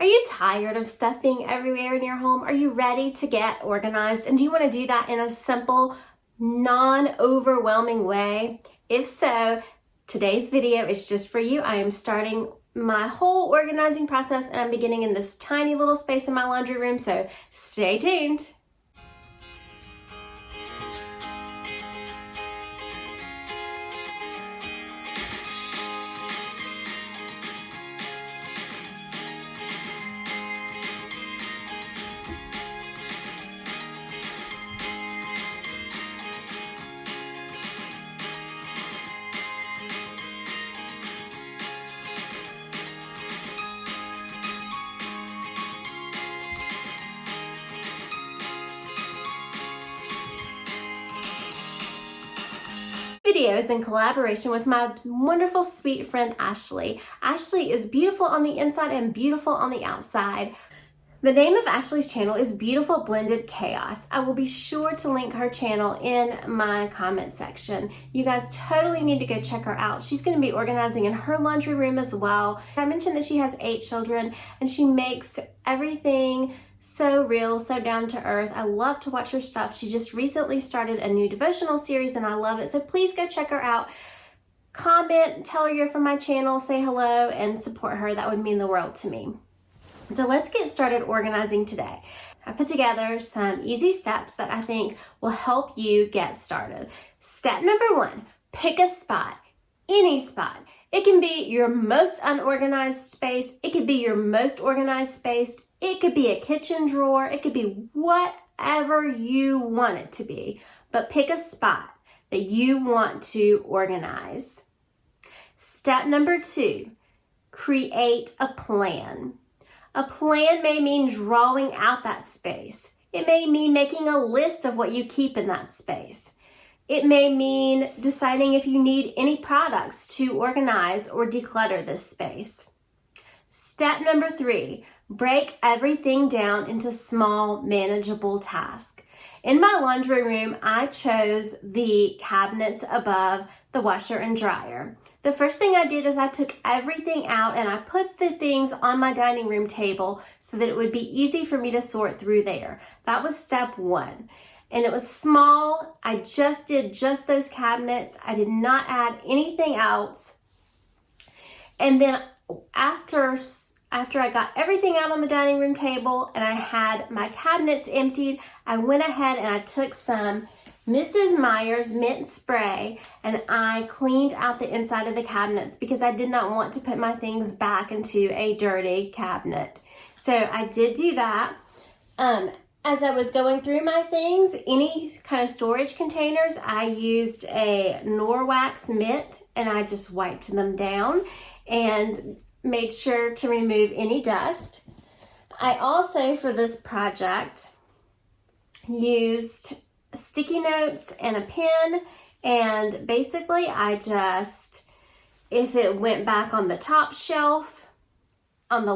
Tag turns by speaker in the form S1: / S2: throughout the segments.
S1: Are you tired of stuff being everywhere in your home? Are you ready to get organized? And do you want to do that in a simple, non-overwhelming way? If so, today's video is just for you. I am starting my whole organizing process and I'm beginning in this tiny little space in my laundry room, so stay tuned. Videos in collaboration with my wonderful sweet friend Ashley. Ashley is beautiful on the inside and beautiful on the outside. The name of Ashley's channel is Beautiful Blended Chaos. I will be sure to link her channel in my comment section. You guys totally need to go check her out. She's going to be organizing in her laundry room as well. I mentioned that she has 8 children and she makes everything so real, so down to earth. I love to watch her stuff. She just recently started a new devotional series and I love it. So please go check her out. Comment, tell her you're from my channel, say hello, and support her. That would mean the world to me. So let's get started organizing today. I put together some easy steps that I think will help you get started. Step number 1, pick a spot, any spot. It can be your most unorganized space. It could be your most organized space. It could be a kitchen drawer. It could be whatever you want it to be, but pick a spot that you want to organize. Step number 2, create a plan. A plan may mean drawing out that space. It may mean making a list of what you keep in that space. It may mean deciding if you need any products to organize or declutter this space. Step number 3, break everything down into small, manageable tasks. In my laundry room, I chose the cabinets above the washer and dryer. The first thing I did is I took everything out and I put the things on my dining room table so that it would be easy for me to sort through there. That was step 1. And it was small. I just did those cabinets. I did not add anything else. And then after I got everything out on the dining room table and I had my cabinets emptied, I went ahead and I took some Mrs. Meyer's mint spray and I cleaned out the inside of the cabinets because I did not want to put my things back into a dirty cabinet. So I did do that. As I was going through my things, any kind of storage containers, I used a Norwax mitt and I just wiped them down and made sure to remove any dust. I also, for this project, used sticky notes and a pen, and basically I just, if it went back on the top shelf, on the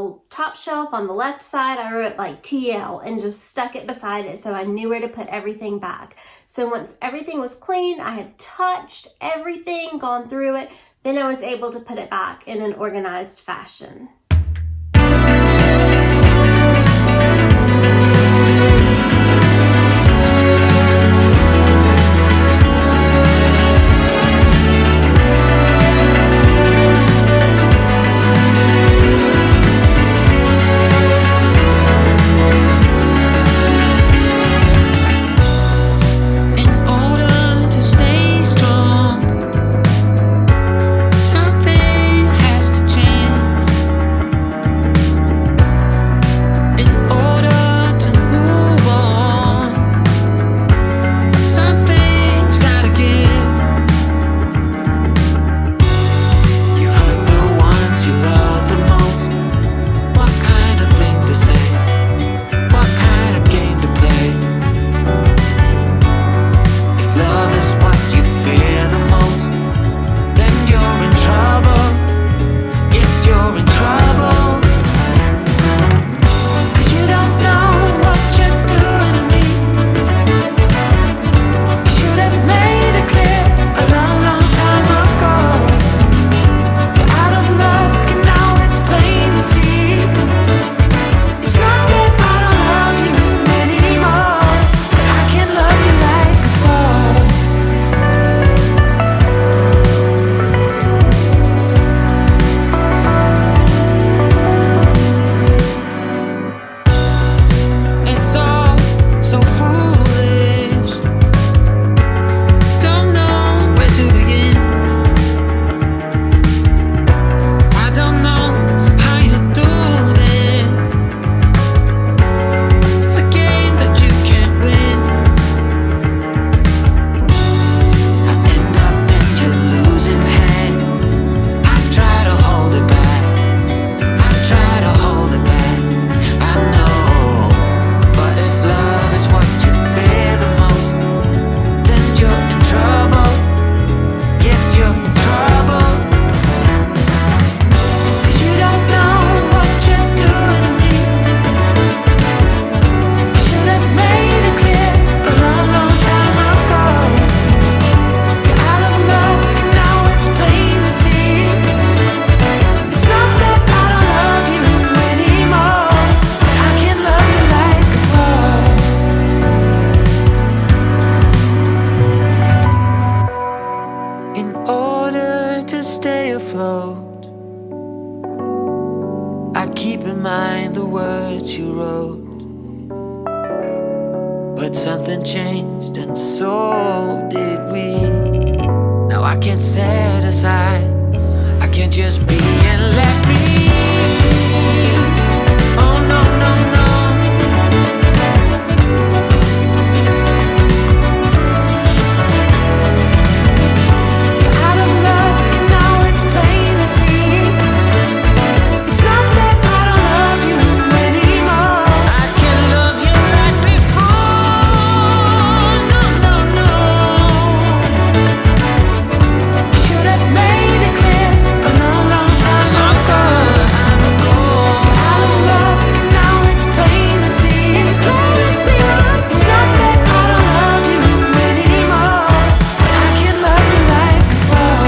S1: left side, I wrote like TL and just stuck it beside it so I knew where to put everything back. So once everything was clean, I had touched everything, gone through it, then I was able to put it back in an organized fashion.
S2: Something has to change. I keep in mind the words you wrote, but something changed and so did we. Now I can't set aside, I can't just be and let be. Oh no, no, no. You're out of luck and now it's plain to see. It's not that I don't love you anymore. I can't love you like before. No, no, no. I should have made it clear a long, long time ago. Out of luck and now it's plain to see. It's plain to see. It's not that I don't love you anymore. I can't love you like before.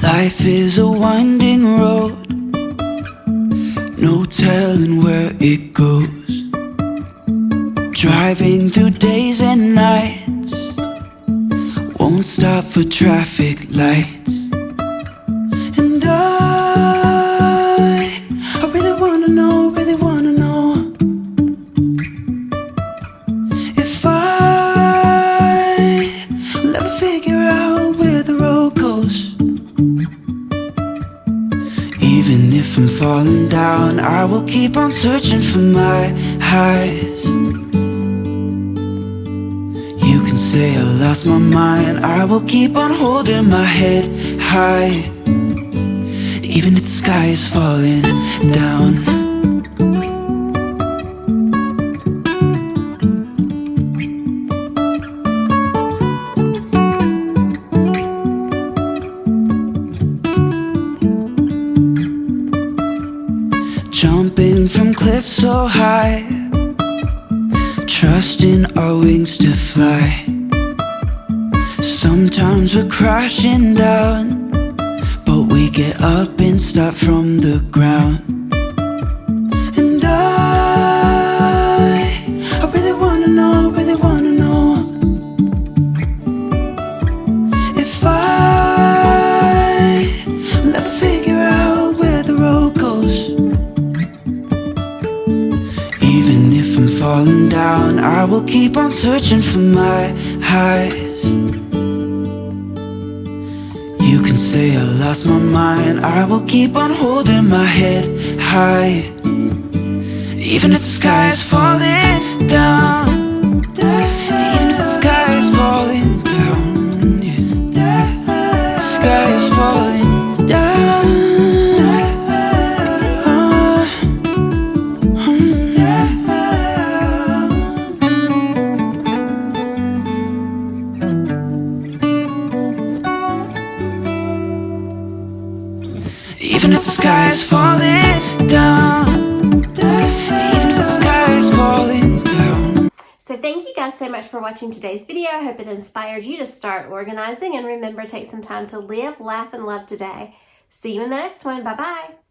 S2: Life is a winding road, no telling where it goes. Driving through days and nights, won't stop for traffic lights. And I really wanna know, if I will ever figure out where the road goes. Even if I'm falling down, I will keep on searching for my highs. You can say I lost my mind, I will keep on holding my head high. Even if the sky is falling down. Jumping from cliffs so high, trusting our wings to fly. Sometimes we're crashing down, but we get up and start from the ground. And I really wanna know, if I will ever figure out where the road goes. Even if I'm falling down, I will keep on searching for my highs. You can say I lost my mind, I will keep on holding my head high. Even if the sky is falling down, even if the sky is falling down, yeah. The sky is falling down. Even if the sky is falling down, even if the sky is falling down.
S1: So thank you guys so much for watching today's video. I hope it inspired you to start organizing, and remember, take some time to live, laugh, and love today. See you in the next one. Bye-bye.